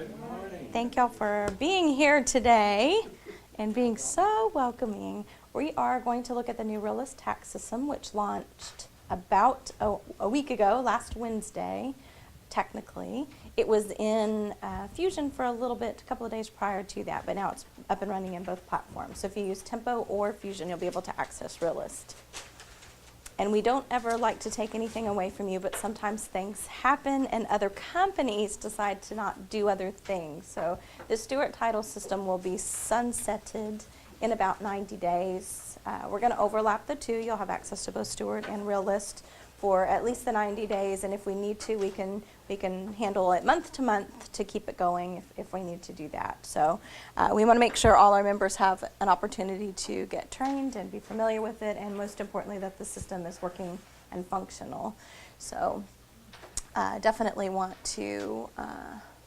Good morning. Thank y'all for being here today and being so welcoming. We are going to look at the new Realist tax system, which launched about a week ago, last Wednesday, technically. It was in Fusion for a couple of days prior to that, but now it's up and running in both platforms. So if you use Tempo or Fusion, you'll be able to access Realist. And we don't ever like to take anything away from you, but sometimes things happen and other companies decide to not do other things. So the Stewart title system will be sunsetted in about 90 days. We're going to overlap the two. You'll have access to both Stewart and Realist for at least the 90 days, and if we need to, we can handle it month to month to keep it going if we need to do that. So we want to make sure all our members have an opportunity to get trained and be familiar with it, and most importantly that the system is working and functional. So definitely want to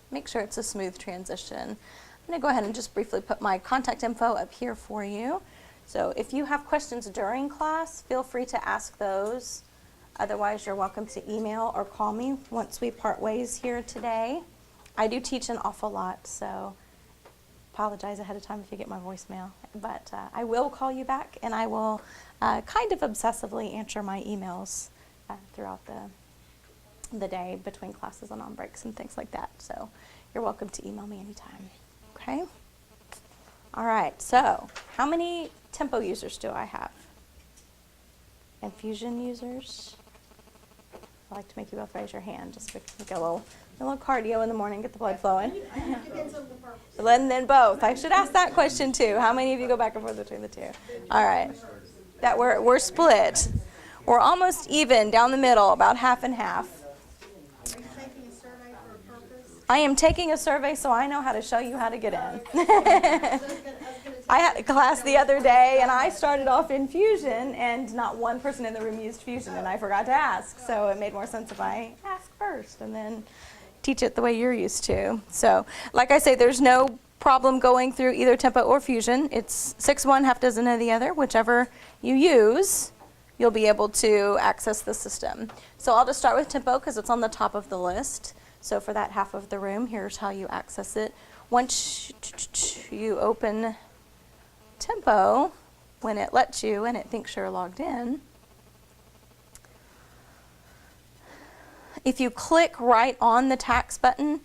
make sure it's a smooth transition. I'm going to go ahead and just briefly put my contact info up here for you. So if you have questions during class, feel free to ask those. Otherwise, you're welcome to email or call me once we part ways here today. I do teach an awful lot, so apologize ahead of time if you get my voicemail. But I will call you back, and I will kind of obsessively answer my emails throughout the day between classes and on breaks and things like that. So you're welcome to email me anytime. Okay? All right, so how many Tempo users do I have? And Fusion users? I like to make you both raise your hand just to make a little cardio in the morning, get the blood flowing. And then both. I should ask that question too. How many of you go back and forth between the two? All right. That we're split. We're almost even down the middle, about half and half. Are you taking a survey for a purpose? I am taking a survey so I know how to show you how to get in. I had a class the other day, and I started off in Fusion, and not one person in the room used Fusion, and I forgot to ask. So it made more sense if I ask first and then teach it the way you're used to. So, like I say, there's no problem going through either Tempo or Fusion. It's 6 one, half dozen of the other. Whichever you use, you'll be able to access the system. So I'll just start with Tempo because it's on the top of the list. So for that half of the room, here's how you access it. Once you open Tempo, when it lets you and it thinks you're logged in, if you click right on the tax button,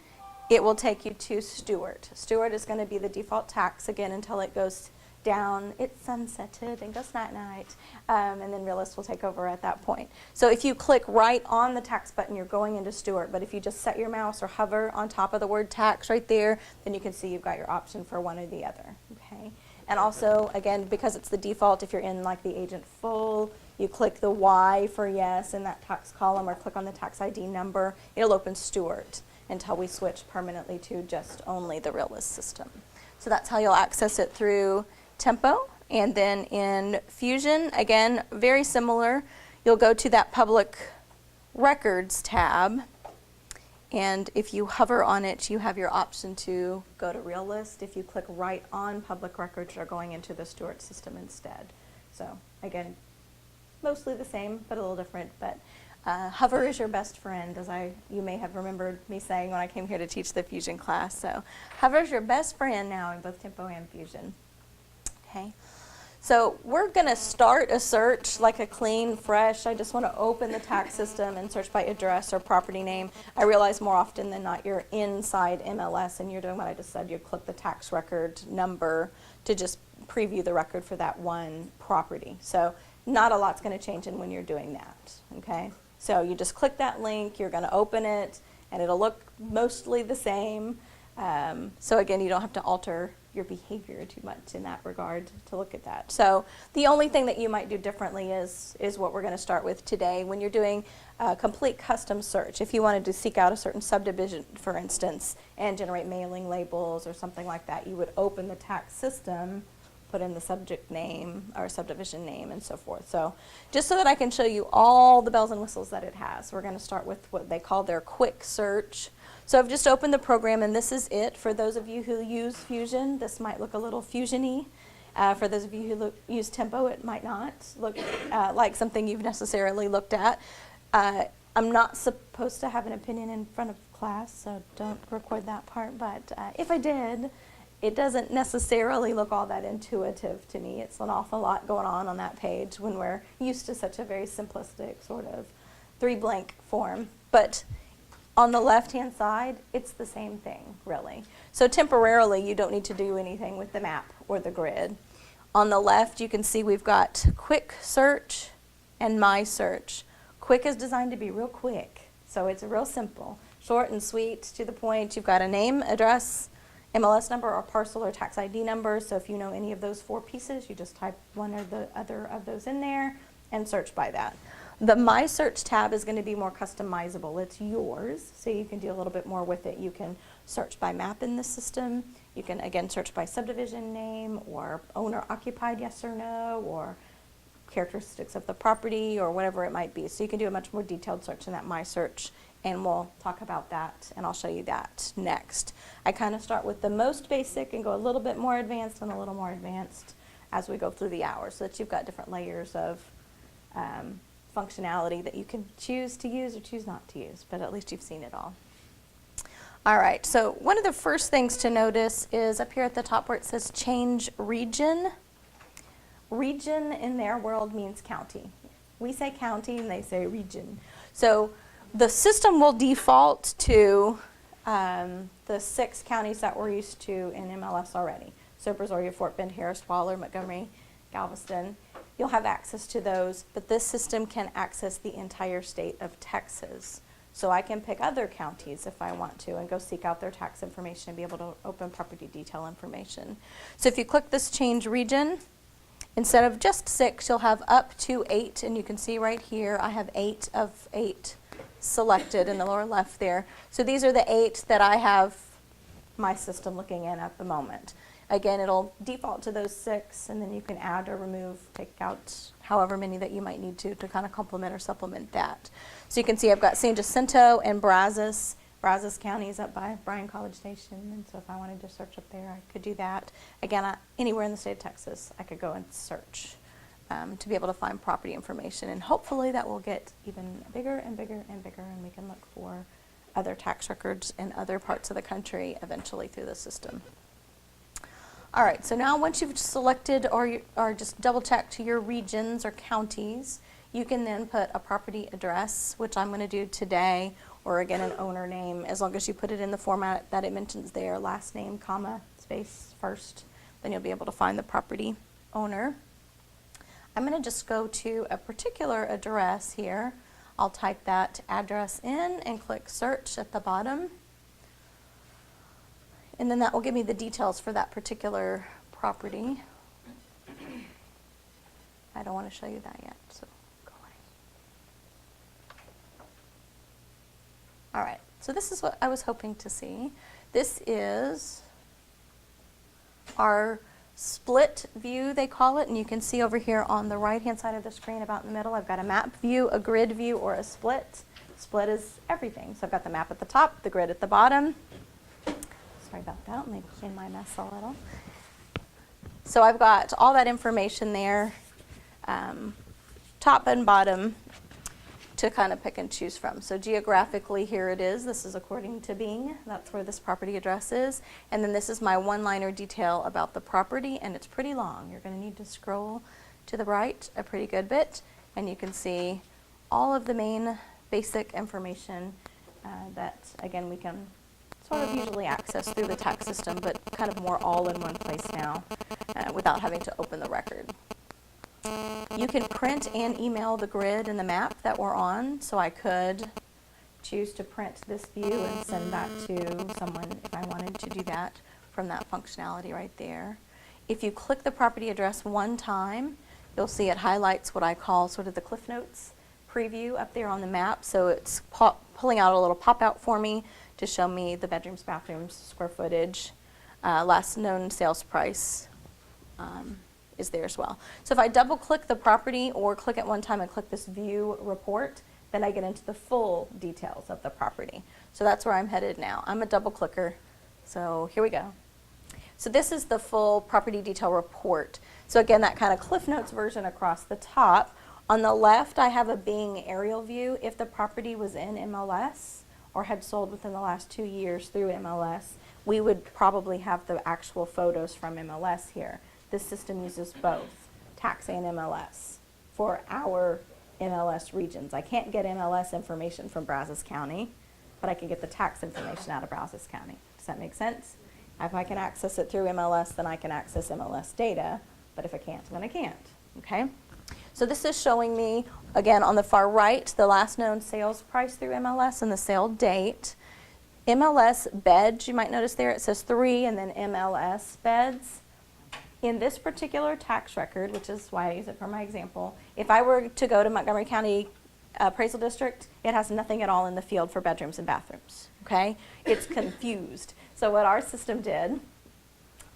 it will take you to Stewart. Stewart is going to be the default tax again until it goes down. It's sunsetted and goes night-night, and then Realist will take over at that point. So if you click right on the tax button, you're going into Stewart, but if you just set your mouse or hover on top of the word tax right there, then you can see you've got your option for one or the other. Okay. And also, again, because it's the default, if you're in like the agent full, you click the Y for yes in that tax column or click on the tax ID number, it'll open Stewart until we switch permanently to just only the Realist system. So that's how you'll access it through Tempo. And then in Fusion, again, very similar. You'll go to that Public Records tab. And if you hover on it, you have your option to go to Realist. If you click right on Public Records, you're going into the Stewart system instead. So again, mostly the same, but a little different. But hover is your best friend, as you may have remembered me saying when I came here to teach the Fusion class. So hover is your best friend now in both Tempo and Fusion. Okay. So we're going to start a search like a clean, fresh. I just want to open the tax system and search by address or property name. I realize more often than not you're inside MLS and you're doing what I just said. You click the tax record number to just preview the record for that one property. So not a lot's going to change in when you're doing that. Okay. So you just click that link. You're going to open it, and it'll look mostly the same. So again, you don't have to alter your behavior too much in that regard to look at that. So the only thing that you might do differently is what we're going to start with today. When you're doing a complete custom search, if you wanted to seek out a certain subdivision, for instance, and generate mailing labels or something like that, you would open the tax system, put in the subject name or subdivision name and so forth. So just so that I can show you all the bells and whistles that it has, we're going to start with what they call their quick search. So I've just opened the program, and this is it. For those of you who use Fusion, this might look a little Fusion-y. For those of you who use Tempo, it might not look like something you've necessarily looked at. I'm not supposed to have an opinion in front of class, so don't record that part. But if I did, it doesn't necessarily look all that intuitive to me. It's an awful lot going on that page when we're used to such a very simplistic sort of 3 blank form. But on the left-hand side, it's the same thing, really. So temporarily, you don't need to do anything with the map or the grid. On the left, you can see we've got quick search and my search. Quick is designed to be real quick, so it's real simple, short and sweet, to the point. You've got a name, address, MLS number, or parcel or tax ID number. So if you know any of those 4 pieces, you just type one or the other of those in there and search by that. The My Search tab is going to be more customizable. It's yours, so you can do a little bit more with it. You can search by map in the system. You can, again, search by subdivision name or owner occupied, yes or no, or characteristics of the property or whatever it might be. So you can do a much more detailed search in that My Search, and we'll talk about that, and I'll show you that next. I kind of start with the most basic and go a little bit more advanced and a little more advanced as we go through the hour, so that you've got different layers of functionality that you can choose to use or choose not to use, but at least you've seen it all. All right, so one of the first things to notice is up here at the top where it says change region. Region in their world means county. We say county and they say region. So the system will default to the 6 counties that we're used to in MLS already. So Brazoria, Fort Bend, Harris, Waller, Montgomery, Galveston. You'll have access to those, but this system can access the entire state of Texas. So I can pick other counties if I want to and go seek out their tax information and be able to open property detail information. So if you click this change region, instead of just 6, you'll have up to 8, and you can see right here I have 8 of 8 selected in the lower left there. So these are the 8 that I have my system looking in at the moment. Again, it'll default to those 6, and then you can add or remove, take out however many that you might need to kind of complement or supplement that. So you can see I've got San Jacinto and Brazos. Brazos County is up by Bryan College Station, and so if I wanted to search up there, I could do that. Again, anywhere in the state of Texas, I could go and search to be able to find property information, and hopefully that will get even bigger and bigger and bigger, and we can look for other tax records in other parts of the country eventually through the system. All right, so now once you've selected or just double checked your regions or counties, you can then put a property address, which I'm going to do today, or again an owner name, as long as you put it in the format that it mentions there, last name, comma, space first, then you'll be able to find the property owner. I'm going to just go to a particular address here. I'll type that address in and click search at the bottom. And then that will give me the details for that particular property. I don't want to show you that yet, so go away. All right, so this is what I was hoping to see. This is our split view, they call it, and you can see over here on the right-hand side of the screen, about in the middle, I've got a map view, a grid view, or a split. Split is everything. So I've got the map at the top, the grid at the bottom. Sorry about that, let me clean my mess a little. So I've got all that information there, top and bottom, to kind of pick and choose from. So geographically, here it is. This is according to Bing. That's where this property address is. And then this is my one-liner detail about the property, and it's pretty long. You're going to need to scroll to the right a pretty good bit, and you can see all of the main basic information that, again, we can sort of usually access through the tax system, but kind of more all in one place now without having to open the record. You can print and email the grid and the map that we're on, so I could choose to print this view and send that to someone if I wanted to do that from that functionality right there. If you click the property address one time, you'll see it highlights what I call sort of the Cliff Notes preview up there on the map, so it's pulling out a little pop-out for me to show me the bedrooms, bathrooms, square footage, last known sales price is there as well. So if I double click the property or click it one time and click this view report, then I get into the full details of the property. So that's where I'm headed now. I'm a double clicker, so here we go. So this is the full property detail report. So again, that kind of Cliff Notes version across the top. On the left, I have a Bing aerial view if the property was in MLS or had sold within the last 2 years through MLS, we would probably have the actual photos from MLS here. This system uses both tax and MLS for our MLS regions. I can't get MLS information from Brazos County, but I can get the tax information out of Brazos County. Does that make sense? If I can access it through MLS, then I can access MLS data, but if I can't, then I can't, okay? So this is showing me, again, on the far right, the last known sales price through MLS and the sale date. MLS beds, you might notice there, it says 3 and then MLS beds. In this particular tax record, which is why I use it for my example, if I were to go to Montgomery County Appraisal District, it has nothing at all in the field for bedrooms and bathrooms, okay? It's confused. So what our system did,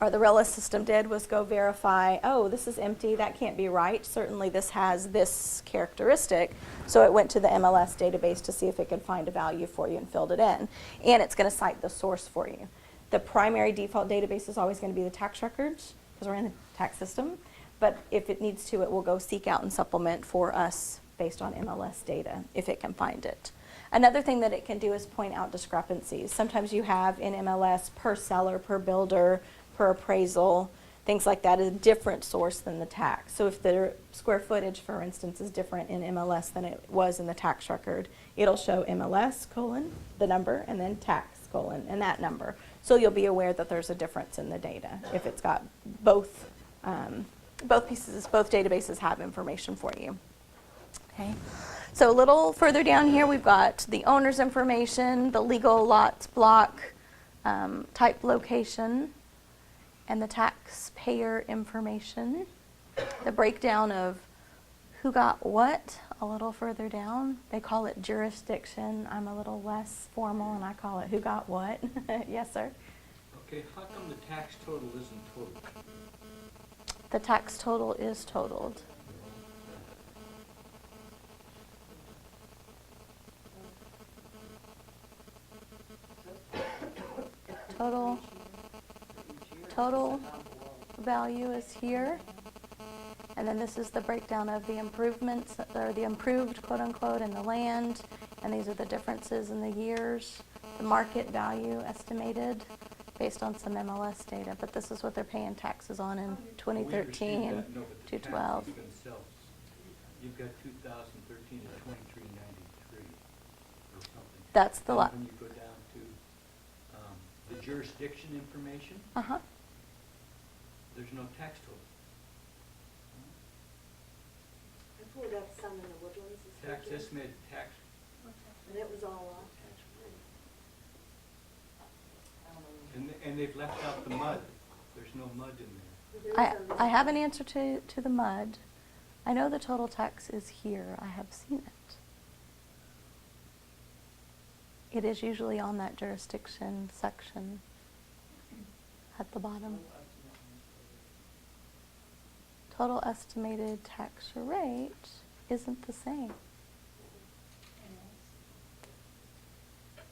or the Realist system did, was go verify, oh, this is empty, that can't be right. Certainly this has this characteristic. So it went to the MLS database to see if it could find a value for you and filled it in. And it's going to cite the source for you. The primary default database is always going to be the tax records, because we're in the tax system. But if it needs to, it will go seek out and supplement for us based on MLS data, if it can find it. Another thing that it can do is point out discrepancies. Sometimes you have in MLS per seller, per builder, per appraisal, things like that, is a different source than the tax. So if the square footage, for instance, is different in MLS than it was in the tax record, it'll show MLS, the number, and then tax, and that number. So you'll be aware that there's a difference in the data if it's got both databases have information for you. Okay. So a little further down here, we've got the owner's information, the legal lots block, type location, and the taxpayer information. The breakdown of who got what a little further down. They call it jurisdiction. I'm a little less formal, and I call it who got what. Yes, sir? Okay, how come the tax total isn't totaled? The tax total is totaled. Total value is here, and then this is the breakdown of the improvements, or the improved, quote unquote, in the land, and these are the differences in the years, the market value estimated based on some MLS data, but this is what they're paying taxes on in 2013 to 12. You've got 2013 to 2393 or something. That's the lot. When you go down to the jurisdiction information, there's no tax total. I pulled up some in the Woodlands. Tax estimated tax. And it was all off. And they've left out the mud. There's no mud in there. I have an answer to the mud. I know the total tax is here. I have seen it. It is usually on that jurisdiction section at the bottom. Total estimated tax rate isn't the same.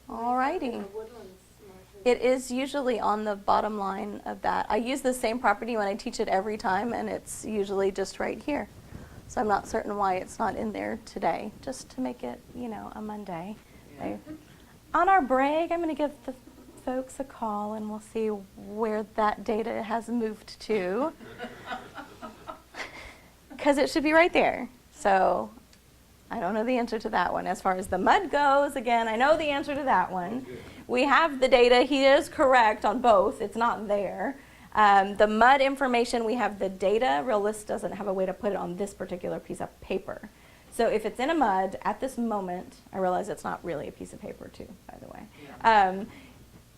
All righty. It is usually on the bottom line of that. I use the same property when I teach it every time, and it's usually just right here. So I'm not certain why it's not in there today, just to make it, a Monday. Yeah. On our break, I'm going to give the folks a call, and we'll see where that data has moved to. Because it should be right there. So I don't know the answer to that one. As far as the mud goes, again, I know the answer to that one. We have the data. He is correct on both. It's not there. The mud information, we have the data. Realist doesn't have a way to put it on this particular piece of paper. So if it's in a mud at this moment, I realize it's not really a piece of paper too, by the way. Yeah.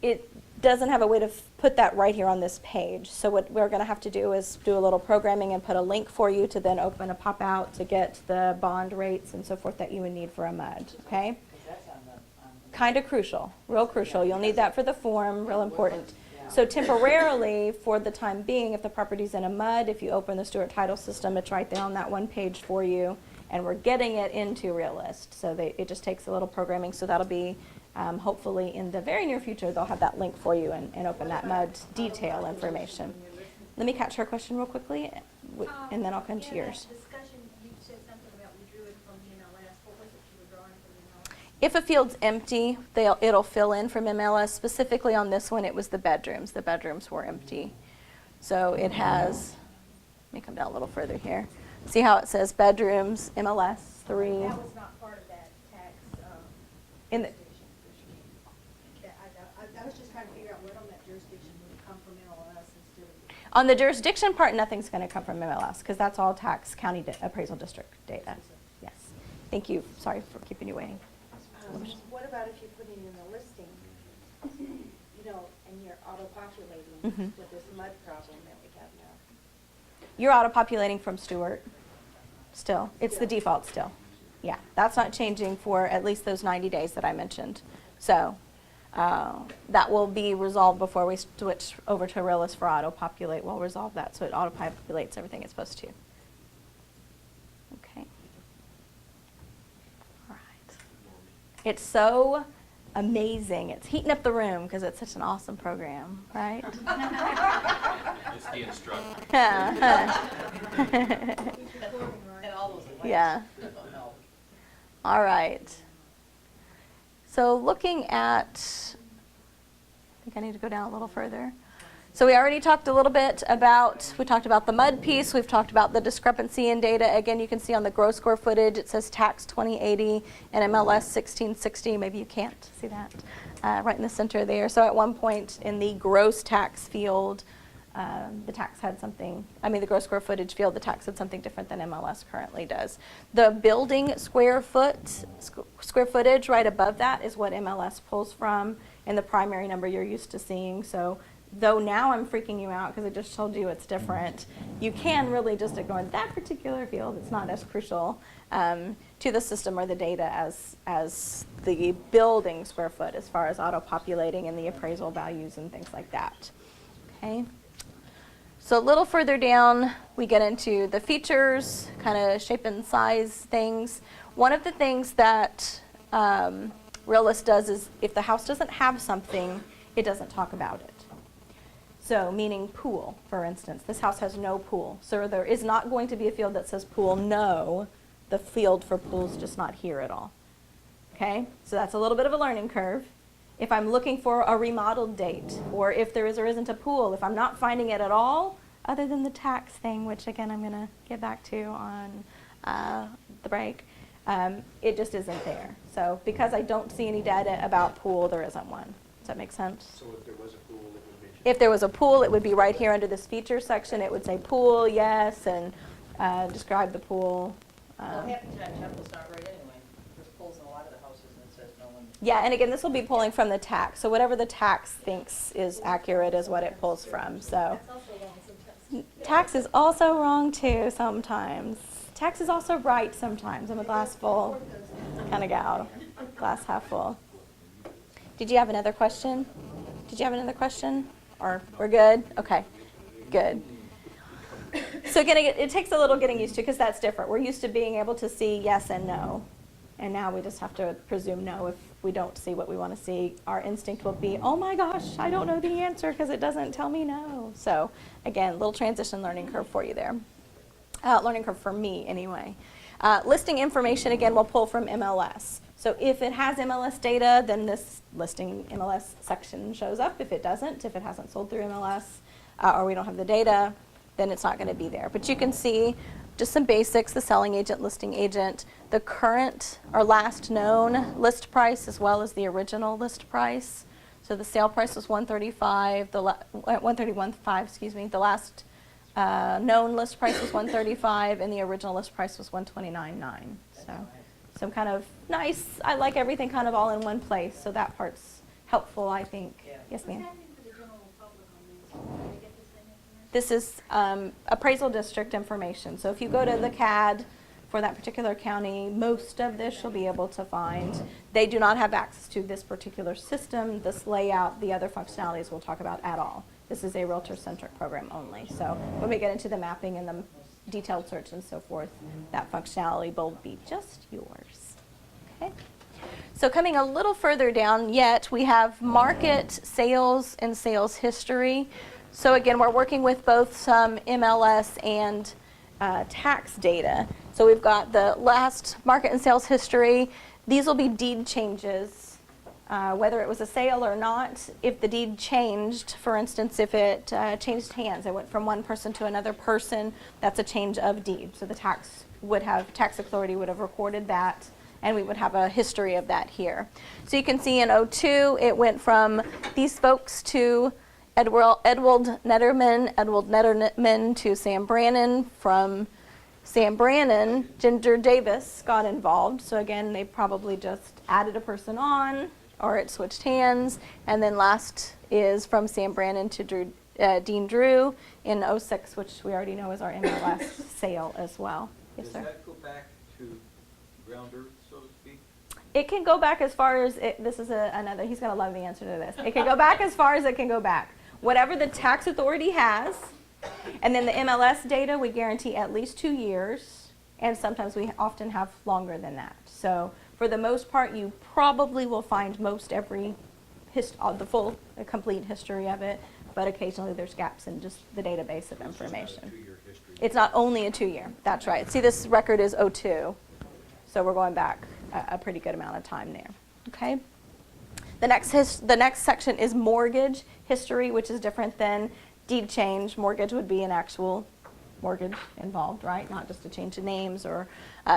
It doesn't have a way to put that right here on this page. So what we're going to have to do is do a little programming and put a link for you to then open a pop-out to get the bond rates and so forth that you would need for a mud, okay? Kind of crucial, real crucial. You'll need that for the form, real important. So temporarily, for the time being, if the property's in a mud, if you open the Stewart title system, it's right there on that one page for you, and we're getting it into Realist. So it just takes a little programming, so that'll be hopefully in the very near future, they'll have that link for you and open that mud detail information. Let me catch her question real quickly, and then I'll come to yours. In that discussion, you said something about we drew it from the MLS. What was it you were drawing from the MLS? If a field's empty, it'll fill in from MLS. Specifically on this one, it was the bedrooms. The bedrooms were empty. So it has, let me come down a little further here. See how it says bedrooms, MLS 3. That was not part of that tax, In the, jurisdiction. Yeah, I was just trying to figure out what on that jurisdiction would come from MLS instead of. on the jurisdiction part, nothing's going to come from MLS because that's all tax county appraisal district data. Yes. Thank you. Sorry for keeping you waiting. What about if you're putting in the listing, you know, and you're auto-populating Mhm. with this mud problem that we have now? You're auto-populating from Stewart still. It's the default still. Yeah, that's not changing for at least those 90 days that I mentioned. So that will be resolved before we switch over to Realist for auto-populate. We'll resolve that so it auto-populates everything it's supposed to. Okay. All right. It's so amazing. It's heating up the room because it's such an awesome program, right? It's the instructor. And all those lights. Yeah. Don't help. All right. So looking at, I think I need to go down a little further. So we already talked a little bit about, we talked about the mud piece, we've talked about the discrepancy in data. Again, you can see on the gross square footage, it says tax 2080 and MLS 1660. Maybe you can't see that right in the center there. So at one point in the gross tax field, the tax had something, the gross square footage field, the tax had something different than MLS currently does. The building square footage right above that is what MLS pulls from, and the primary number you're used to seeing. So though now I'm freaking you out because I just told you it's different, you can really just ignore that particular field. It's not as crucial to the system or the data as the building square foot as far as auto-populating and the appraisal values and things like that. Okay. So a little further down, we get into the features, kind of shape and size things. One of the things that Realist does is if the house doesn't have something, it doesn't talk about it. So meaning pool, for instance. This house has no pool. So there is not going to be a field that says pool. No, the field for pool is just not here at all. Okay, so that's a little bit of a learning curve. If I'm looking for a remodeled date, or if there is or isn't a pool, if I'm not finding it at all, other than the tax thing, which again I'm going to get back to on the break, it just isn't there. So because I don't see any data about pool, there isn't one. Does that make sense? So if there was a pool, it would mention. If there was a pool, it would be right here under this features section. It would say pool, yes, and describe the pool. Well, half the time Temple's not right anyway. There's pools in a lot of the houses and it says no one. Yeah, and again, this will be pulling from the tax. So whatever the tax thinks is accurate is what it pulls from. So That's also wrong sometimes. tax is also wrong too sometimes. Tax is also right sometimes. I'm a glass full kind of gal, glass half full. Did you have another question? Or we're good? Okay, good. So again, it takes a little getting used to because that's different. We're used to being able to see yes and no. And now we just have to presume no if we don't see what we want to see. Our instinct will be, oh my gosh, I don't know the answer because it doesn't tell me no. So again, little transition learning curve for you there. Learning curve for me anyway. Listing information, again, will pull from MLS. So if it has MLS data, then this listing MLS section shows up. If it doesn't, if it hasn't sold through MLS or we don't have the data, then it's not going to be there. But you can see just some basics, the selling agent, listing agent, the current or last known list price as well as the original list price. So the sale price was $135, $131.5, excuse me. The last known list price was $135 and the original list price was $129.9. So some kind of nice, I like everything kind of all in one place. So that part's helpful, I think. Yeah. Yes, ma'am. What's happening for the general public on this? Do they get the same information? This is appraisal district information. So if you go to the CAD for that particular county, most of this you'll be able to find. They do not have access to this particular system, this layout, the other functionalities we'll talk about at all. This is a realtor-centric program only. So when we get into the mapping and the detailed search and so forth, that functionality will be just yours. Okay. So coming a little further down yet, we have market sales and sales history. So again, we're working with both some MLS and tax data. So we've got the last market and sales history. These will be deed changes, whether it was a sale or not. If the deed changed, for instance, if it changed hands, it went from one person to another person, that's a change of deed. So the tax authority would have recorded that, and we would have a history of that here. So you can see in '02, it went from these folks to Edward Netterman to Sam Brannan. From Sam Brannan, Ginger Davis got involved. So again, they probably just added a person on, or it switched hands. And then last is from Sam Brannan to Dean Drew in '06, which we already know is our MLS sale as well. Yes, sir. Does that go back to ground earth, so to speak? It can go back as far as, this is another, he's going to love the answer to this. It can go back as far as it can go back. Whatever the tax authority has, and then the MLS data, we guarantee at least 2 years, and sometimes we often have longer than that. So for the most part, you probably will find most every, the full, complete history of it, but occasionally there's gaps in just the database of information. It's not only a 2-year, that's right. See, this record is '02, so we're going back a pretty good amount of time there, okay? The next section is mortgage history, which is different than deed change. Mortgage would be an actual mortgage involved, right? Not just a change of names or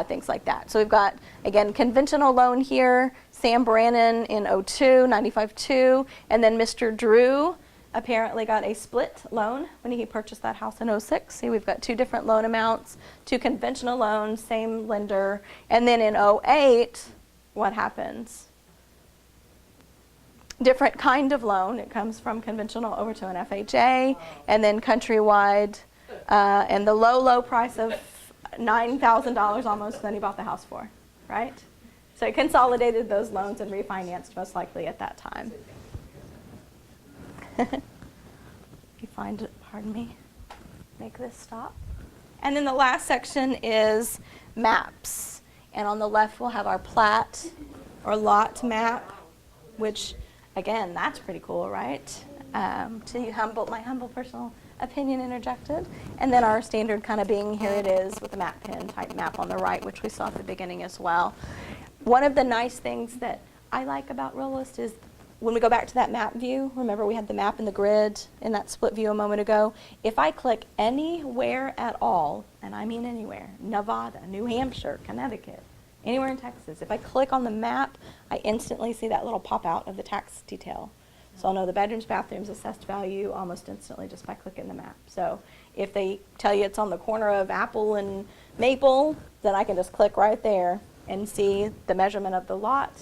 things like that. So we've got, again, conventional loan here, Sam Brannan in '02, 95-2, and then Mr. Drew apparently got a split loan when he purchased that house in '06. See, we've got 2 different loan amounts, 2 conventional loans, same lender. And then in '08, what happens? Different kind of loan. It comes from conventional over to an FHA, and then countrywide, and the low price of $9,000 almost that he bought the house for, right? So it consolidated those loans and refinanced most likely at that time. If you find it, pardon me, make this stop. And then the last section is maps. And on the left we'll have our plat or lot map, which again, that's pretty cool, right? To my humble personal opinion interjected. And then our standard kind of being, here it is with the map pin type map on the right, which we saw at the beginning as well. One of the nice things that I like about Realist is when we go back to that map view, remember we had the map and the grid in that split view a moment ago. If I click anywhere at all, and I mean anywhere, Nevada, New Hampshire, Connecticut, anywhere in Texas, if I click on the map, I instantly see that little pop out of the tax detail. So I'll know the bedrooms, bathrooms, assessed value almost instantly just by clicking the map. So if they tell you it's on the corner of Apple and Maple, then I can just click right there and see the measurement of the lot,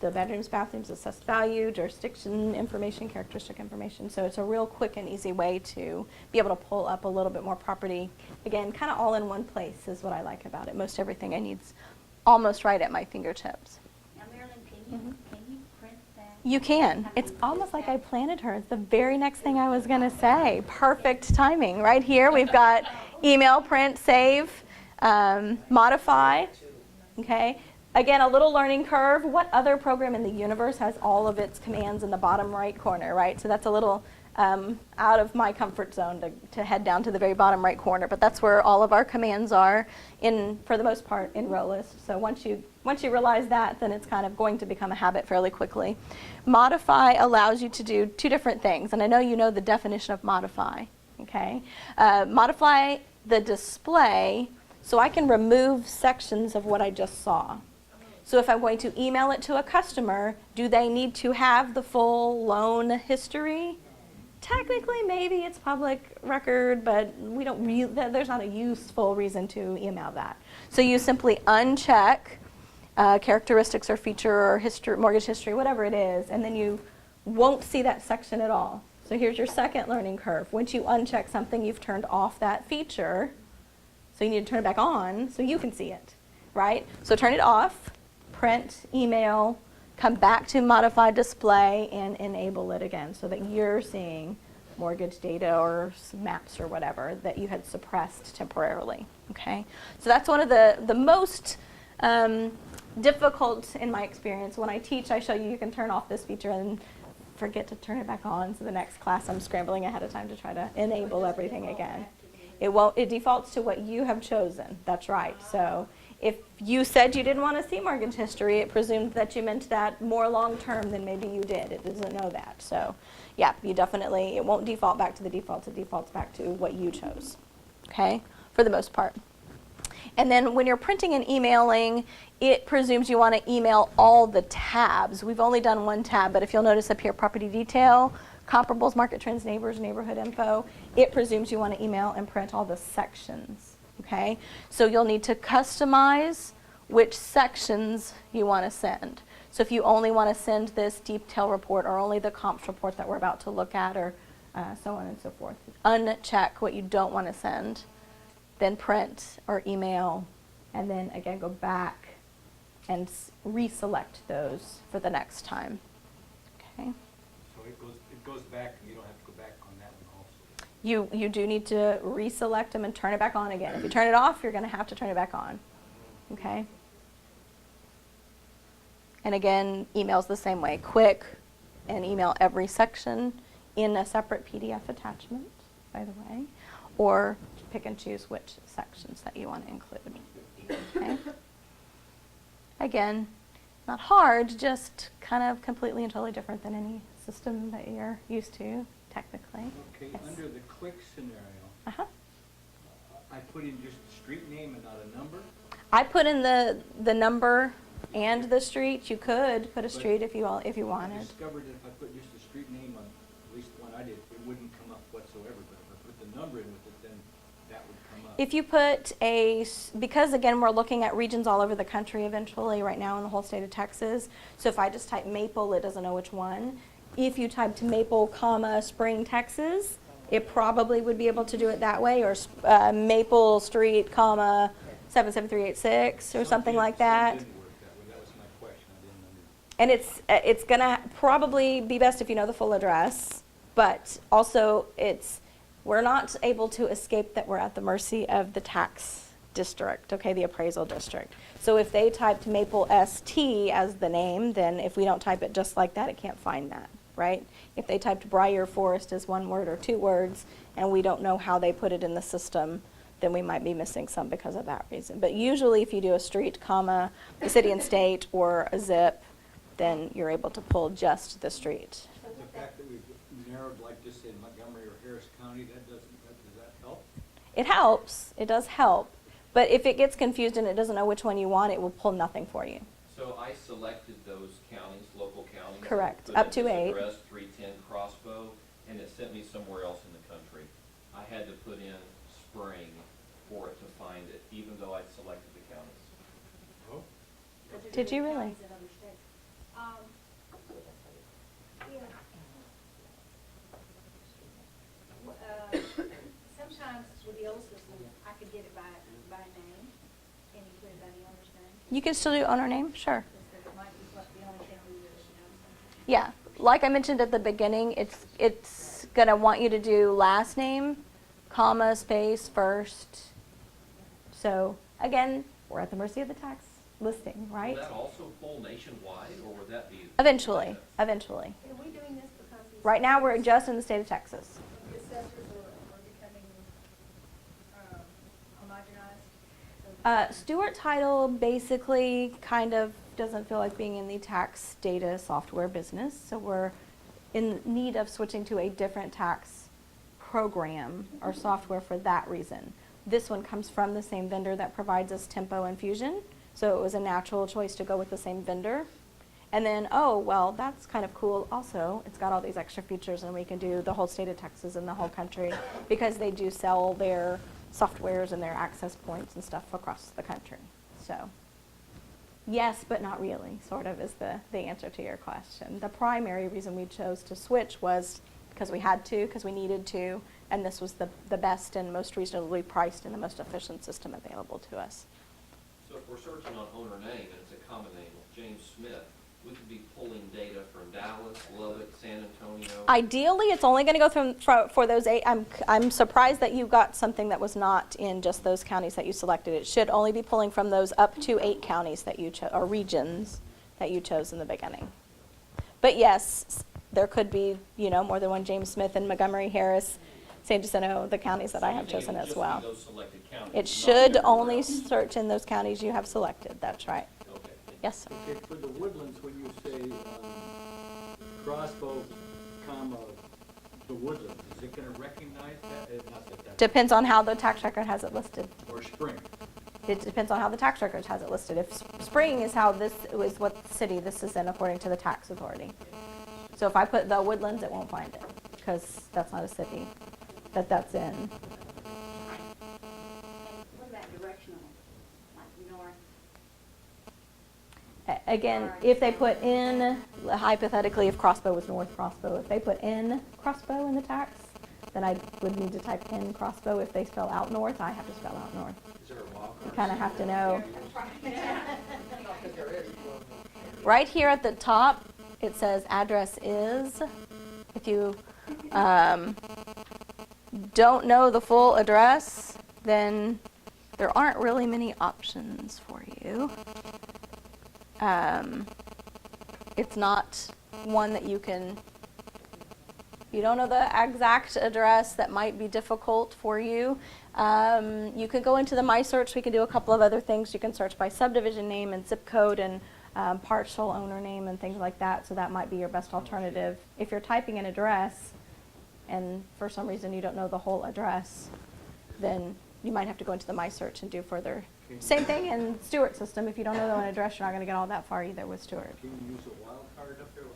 the bedrooms, bathrooms, assessed value, jurisdiction information, characteristic information. So it's a real quick and easy way to be able to pull up a little bit more property. Again, kind of all in one place is what I like about it. Most everything I need's almost right at my fingertips. Now, Marilyn, can you print that? You can. It's almost like I planted her. It's the very next thing I was going to say. Perfect timing. Right here we've got email, print, save, modify. Okay. Again, a little learning curve. What other program in the universe has all of its commands in the bottom right corner, right? So that's a little out of my comfort zone to head down to the very bottom right corner, but that's where all of our commands are, for the most part, in Realist. So once you realize that, then it's kind of going to become a habit fairly quickly. Modify allows you to do 2 different things, and I know you know the definition of modify, okay? Modify the display so I can remove sections of what I just saw. So if I'm going to email it to a customer, do they need to have the full loan history? Technically, maybe it's public record, but we don't there's not a useful reason to email that. So you simply uncheck characteristics or feature or history, mortgage history, whatever it is, and then you won't see that section at all. So here's your second learning curve. Once you uncheck something, you've turned off that feature. So you need to turn it back on so you can see it, right? So turn it off, print, email, come back to modify display and enable it again so that you're seeing mortgage data or maps or whatever that you had suppressed temporarily, okay? So that's one of the most difficult in my experience. When I teach, I show you can turn off this feature and forget to turn it back on. So the next class I'm scrambling ahead of time to try to enable everything again. It defaults to what you have chosen, that's right. So If you said you didn't want to see mortgage history, it presumed that you meant that more long-term than maybe you did. It doesn't know that. So, yeah, you definitely, it won't default back to the defaults. It defaults back to what you chose, okay, for the most part. And then when you're printing and emailing, it presumes you want to email all the tabs. We've only done one tab, but if you'll notice up here, property detail, comparables, market trends, neighbors, neighborhood info, it presumes you want to email and print all the sections, okay? So you'll need to customize which sections you want to send. So if you only want to send this detail report or only the comps report that we're about to look at, or so on and so forth, uncheck what you don't want to send, then print or email, and then again go back and reselect those for the next time. Okay. So it goes back, and you don't have to go back on that one also. You do need to reselect them and turn it back on again. If you turn it off, you're going to have to turn it back on. Okay. And again, email's the same way. Quick and email every section in a separate PDF attachment, by the way, or pick and choose which sections that you want to include. Okay. Again, not hard, just kind of completely and totally different than any system that you're used to, technically. Okay, Yes. under the click scenario, Uh-huh. I put in just the street name and not a number. I put in the number and the street. You could put a street if you I wanted. discovered that if I put just the street name on, at least the one I did, it wouldn't come up whatsoever. But if I put the number in with it, then that would come up. If you put because again, we're looking at regions all over the country eventually right now in the whole state of Texas. So if I just type Maple, it doesn't know which one. If you typed Maple, comma, Spring, Texas, it probably would be able to do it that way, or Maple Street, comma, 77386 or something like that. Some didn't work that way. That was my question. I didn't understand. And it's going to probably be best if you know the full address, but also we're not able to escape that we're at the mercy of the tax district, okay, the appraisal district. So if they typed Maple ST as the name, then if we don't type it just like that, it can't find that, right? If they typed Briar Forest as one word or two words, and we don't know how they put it in the system, then we might be missing some because of that reason. But usually if you do a street, comma, the city and state, or a zip, then you're able to pull just the street. The fact that we've narrowed, like just in Montgomery or Harris County, does that help? It helps, it does help, but if it gets confused and it doesn't know which one you want, it will pull nothing for you. So I selected those counties, local counties. Correct. put Up in to this 8. address, 310 Crossbow, and it sent me somewhere else in the country. I had to put in Spring for it to find it, even though I'd selected the counties. Oh. Did you really? Sometimes with the old system, I could get it by name. Can you put it by the owner's name? You can still do owner name, sure. Because it might be what the only thing we really know. Yeah, like I mentioned at the beginning, it's gonna want you to do last name, comma, space, first. So again, we're at the mercy of the tax listing, right? Will that also pull nationwide, or would that be? Eventually. Are we doing this because these Right now, we're just in the state of Texas. assessors are becoming homogenized? Stewart Title basically kind of doesn't feel like being in the tax data software business, so we're in need of switching to a different tax program or software for that reason. This one comes from the same vendor that provides us Tempo and Fusion, so it was a natural choice to go with the same vendor. And then, oh, well, that's kind of cool also. It's got all these extra features, and we can do the whole state of Texas and the whole country because they do sell their softwares and their access points and stuff across the country. So, yes, but not really, sort of is the answer to your question. The primary reason we chose to switch was because we had to, because we needed to, and this was the best and most reasonably priced and the most efficient system available to us. So if we're searching on owner name, and it's a common name, James Smith, we could be pulling data from Dallas, Lubbock, San Antonio. Ideally, it's only going to go for those 8. I'm surprised that you got something that was not in just those counties that you selected. It should only be pulling from those up to 8 counties that you chose, or regions that you chose in the beginning. But yes, there could be, more than one James Smith in Montgomery, Harris, San Jacinto, the counties that I have So you think chosen it would as just be well. those selected counties, It not should everywhere only else? search in those counties you have selected, that's right. Okay. Yes, sir. Okay, for the Woodlands, when you say, Crossbow, comma, the Woodlands, is it gonna recognize that? Not that that's, Depends on how the tax record has it listed. or Spring? It depends on how the tax record has it listed. If Spring is how this is what city this is in according to the tax authority. So if I put the Woodlands, it won't find it because that's not a city that's in. And what about directional, like north? Again, if they put in, hypothetically, if Crossbow was North Crossbow, if they put in Crossbow in the tax, then I would need to type in Crossbow. If they spell out North, I have to spell out North. Is there a wild You card? kind of have to know. Because there is. Right here at the top, it says address is. If you don't know the full address, then there aren't really many options for you. It's not one that you can, if you don't know the exact address, that might be difficult for you. You could go into the My Search. We can do a couple of other things. You can search by subdivision name and zip code and partial owner name and things like that. So that might be your best alternative. If you're typing an address and for some reason you don't know the whole address, then you might have to go into the My Search and do further. Same thing in Stewart system. If you don't know an address, you're not going to get all that far either with Stewart. Can you use a wild card up there, like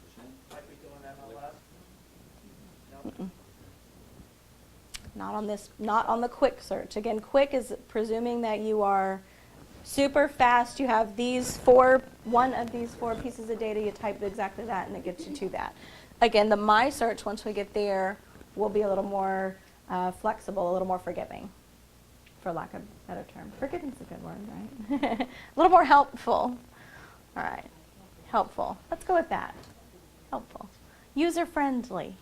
percent? Might be doing MLS. No? Not on this, not on the quick search. Again, quick is presuming that you are super fast. You have one of these four pieces of data, you type exactly that and it gets you to that. Again, the My Search, once we get there, will be a little more flexible, a little more forgiving, for lack of a better term. Forgiving's a good word, right? A little more helpful. All right, helpful. Let's go with that. Helpful. User-friendly.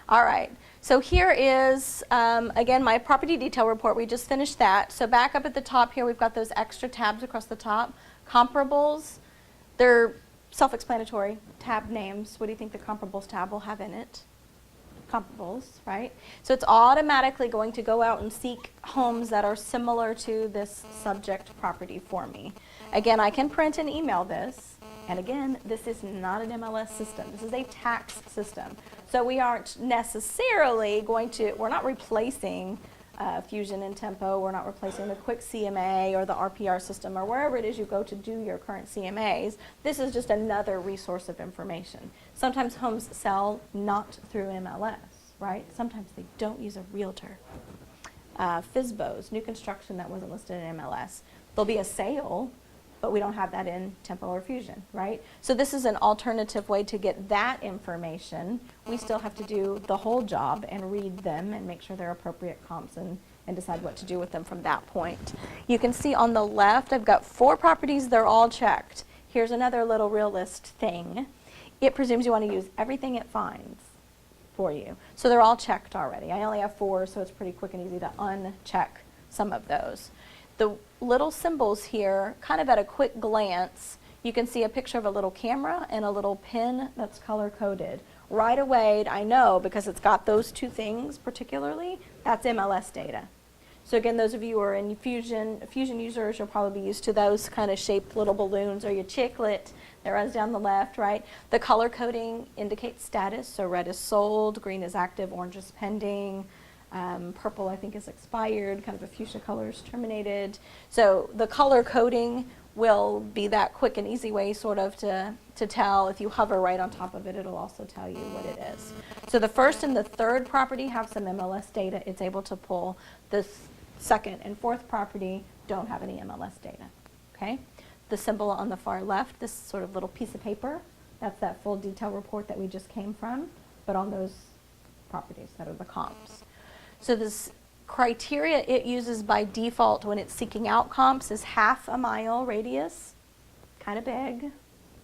All right, so here is, again, my property detail report. We just finished that. So back up at the top here, we've got those extra tabs across the top. Comparables, they're self-explanatory tab names. What do you think the comparables tab will have in it? Comparables, right? So it's automatically going to go out and seek homes that are similar to this subject property for me. Again, I can print and email this. And again, this is not an MLS system. This is a tax system. So we aren't necessarily we're not replacing Fusion and Tempo. We're not replacing the quick CMA or the RPR system or wherever it is you go to do your current CMAs. This is just another resource of information. Sometimes homes sell not through MLS, right? Sometimes they don't use a realtor. FSBOs, new construction that wasn't listed in MLS. There'll be a sale, but we don't have that in Tempo or Fusion, right? So this is an alternative way to get that information. We still have to do the whole job and read them and make sure they're appropriate comps and decide what to do with them from that point. You can see on the left, I've got 4 properties, they're all checked. Here's another little Realist thing. It presumes you want to use everything it finds for you. So they're all checked already. I only have 4, so it's pretty quick and easy to uncheck some of those. The little symbols here, kind of at a quick glance, you can see a picture of a little camera and a little pin that's color-coded. Right away, I know, because it's got those 2 things particularly, that's MLS data. So again, those of you who are in Fusion users, you'll probably be used to those kind of shaped little balloons or your chiclet that runs down the left, right? The color coding indicates status, so red is sold, green is active, orange is pending. Purple, I think, is expired, kind of a fuchsia color is terminated. So the color coding will be that quick and easy way sort of to tell. If you hover right on top of it, it'll also tell you what it is. So the first and the third property have some MLS data. It's able to pull. The second and fourth property don't have any MLS data, okay? The symbol on the far left, this sort of little piece of paper, that's that full detail report that we just came from, but on those properties that are the comps. So this criteria it uses by default when it's seeking out comps is half a mile radius, kind of big,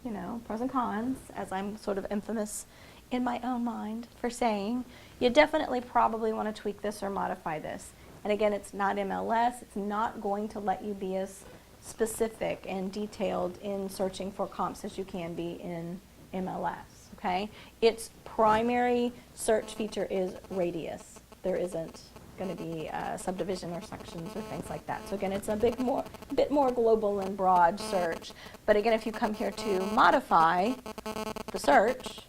you know, pros and cons, as I'm sort of infamous in my own mind for saying. You definitely probably want to tweak this or modify this. And again, it's not MLS. It's not going to let you be as specific and detailed in searching for comps as you can be in MLS, okay? Its primary search feature is radius. there isn't going to be subdivision or sections or things like that. So again, it's a bit more global and broad search. But again, if you come here to modify the search,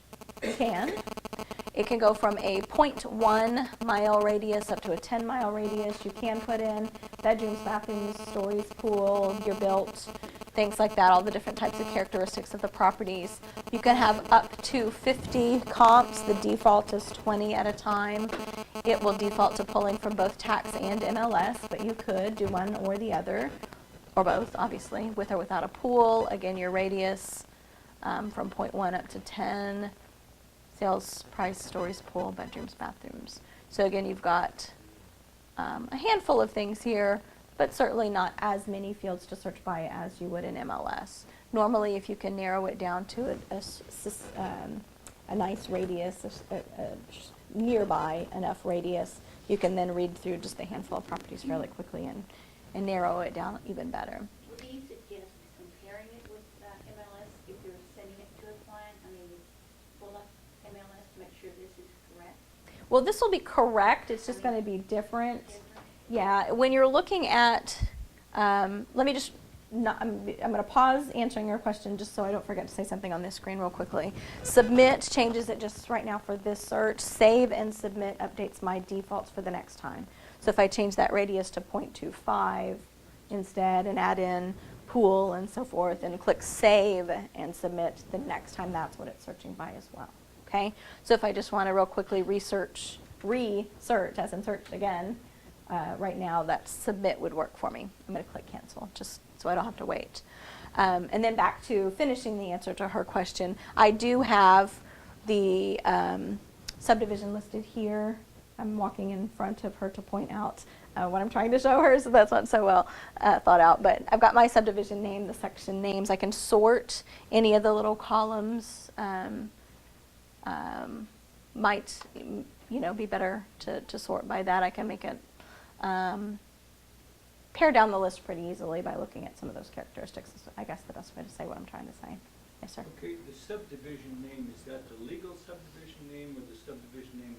you can. It can go from a 0.1 mile radius up to a 10-mile radius. You can put in bedrooms, bathrooms, stories, pool, year built, things like that, all the different types of characteristics of the properties. You can have up to 50 comps. The default is 20 at a time. It will default to pulling from both tax and MLS, but you could do one or the other, or both, obviously, with or without a pool. Again, your radius from 0.1 up to 10. Sales price, stories, pool, bedrooms, bathrooms. So again, you've got a handful of things here, but certainly not as many fields to search by as you would in MLS. Normally, if you can narrow it down to a nice radius, a nearby enough radius, you can then read through just a handful of properties fairly quickly and narrow it down even better. Do you suggest comparing it with MLS if you're sending it to a client? I mean, pull up MLS to make sure this is correct? Well, this will be correct. It's just going to be different. Yeah, when you're looking at, let me just, I'm going to pause answering your question just so I don't forget to say something on this screen real quickly. Submit changes it just right now for this search. Save and submit updates my defaults for the next time. So if I change that radius to 0.25 instead and add in pool and so forth and click save and submit, the next time that's what it's searching by as well. Okay? So if I just want to real quickly research as in search again, right now that submit would work for me. I'm going to click cancel just so I don't have to wait. And then back to finishing the answer to her question, I do have the subdivision listed here. I'm walking in front of her to point out what I'm trying to show her, so that's not so well thought out. But I've got my subdivision name, the section names. I can sort any of the little columns. Might be better to sort by that. I can make it pare down the list pretty easily by looking at some of those characteristics. Is, I guess, the best way to say what I'm trying to say. Yes, sir. Okay, the subdivision name, is that the legal subdivision name or the subdivision name